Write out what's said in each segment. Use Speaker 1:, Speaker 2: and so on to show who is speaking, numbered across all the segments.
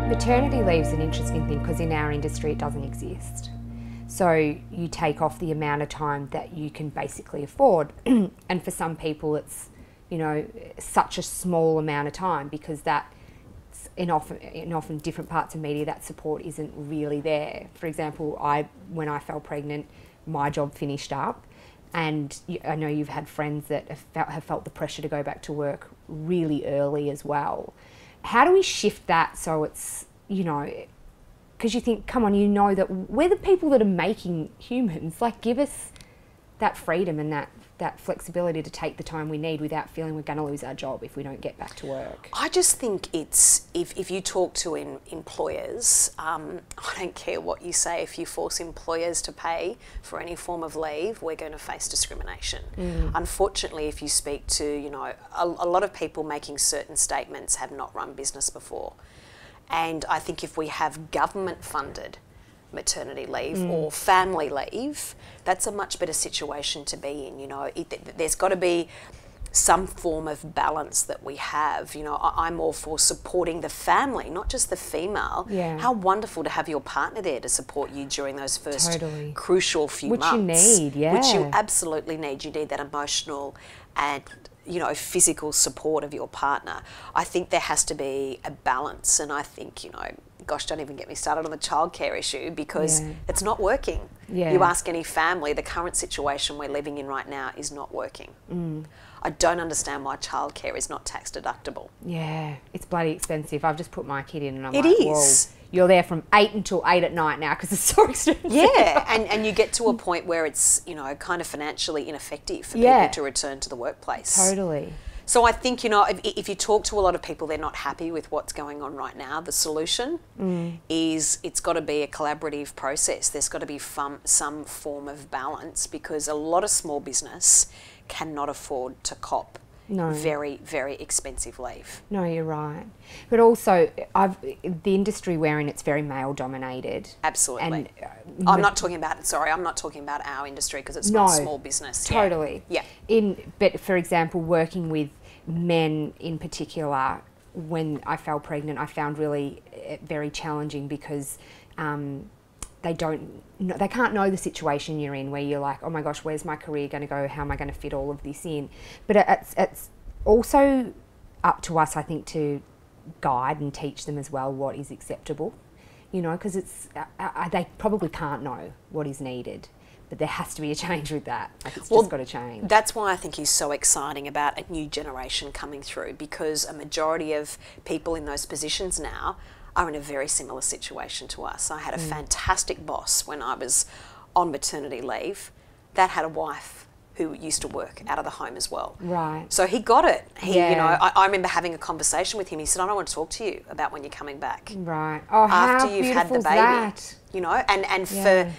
Speaker 1: Maternity leave is an interesting thing because in our industry it doesn't exist. So you take off the amount of time that you can basically afford. And for some people it's, you know, such a small amount of time because that in often different parts of media that support isn't really there. For example, when I fell pregnant, my job finished up, and I know you've had friends that have felt the pressure to go back to work really early as well. How do we shift that so it's, you know, because you think, come on, you know that we're the people that are making humans, like give us that freedom and that flexibility to take the time we need without feeling we're going to lose our job if we don't get back to work.
Speaker 2: I just think it's, if you talk to employers, I don't care what you say, if you force employers to pay for any form of leave, we're going to face discrimination. Unfortunately, if you speak to, you know, a lot of people making certain statements have not run business before. And I think if we have government funded maternity leave or family leave, that's a much better situation to be in. You know, there's got to be some form of balance that we have. You know, I'm all for supporting the family, not just the female.
Speaker 1: Yeah.
Speaker 2: How wonderful to have your partner there to support you during those first crucial few months.
Speaker 1: Which you need, yeah.
Speaker 2: Which you absolutely need. You need that emotional and, you know, physical support of your partner. I think there has to be a balance, and I think, you know, gosh, don't even get me started on the childcare issue because it's not working.
Speaker 1: Yeah.
Speaker 2: You ask any family, the current situation we're living in right now is not working. I don't understand why childcare is not tax deductible.
Speaker 1: Yeah, it's bloody expensive. I've just put my kid in and I'm
Speaker 2: It
Speaker 1: like,
Speaker 2: is.
Speaker 1: whoa, you're there from 8 until 8 at night now because it's so expensive.
Speaker 2: Yeah, and you get to a point where it's, you know, kind of financially ineffective for people to return to the workplace.
Speaker 1: Totally.
Speaker 2: So I think, you know, if you talk to a lot of people, they're not happy with what's going on right now. The solution is it's got to be a collaborative process. There's got to be some form of balance because a lot of small business cannot afford to cop very, very expensive leave.
Speaker 1: No, you're right. But also, the industry we're in, it's very male dominated.
Speaker 2: Absolutely. And I'm not talking about our industry because it's not small business.
Speaker 1: Totally.
Speaker 2: Yeah.
Speaker 1: But for example, working with men in particular, when I fell pregnant, I found really very challenging because they can't know the situation you're in where you're like, oh my gosh, where's my career going to go? How am I going to fit all of this in? But it's also up to us, I think, to guide and teach them as well what is acceptable, you know, because they probably can't know what is needed. But there has to be a change with that. Like it's just got to change.
Speaker 2: That's why I think he's so exciting about a new generation coming through, because a majority of people in those positions now are in a very similar situation to us. I had a fantastic boss when I was on maternity leave that had a wife who used to work out of the home as well.
Speaker 1: Right.
Speaker 2: So he got it. You know, I remember having a conversation with him. He said, I don't want to talk to you about when you're coming back.
Speaker 1: Right. Oh,
Speaker 2: after
Speaker 1: how
Speaker 2: you've had the
Speaker 1: beautiful is
Speaker 2: baby.
Speaker 1: that?
Speaker 2: You know, and for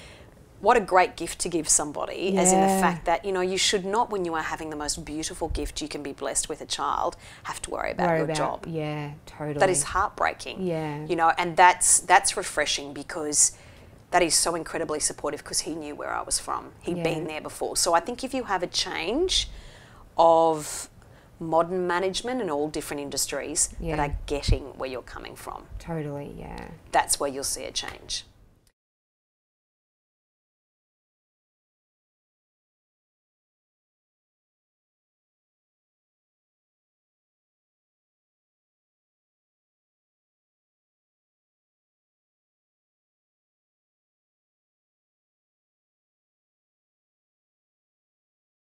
Speaker 2: what a great gift to give somebody, as in the fact that, you know, you should not, when you are having the most beautiful gift you can be blessed with, a child, have to worry about your job.
Speaker 1: Yeah, totally.
Speaker 2: That is heartbreaking.
Speaker 1: Yeah.
Speaker 2: You know, and that's refreshing because that is so incredibly supportive because he knew where I was from. He'd been there before. So I think if you have a change of modern management in all different industries that are getting where you're coming from.
Speaker 1: Totally, yeah.
Speaker 2: That's where you'll see a change.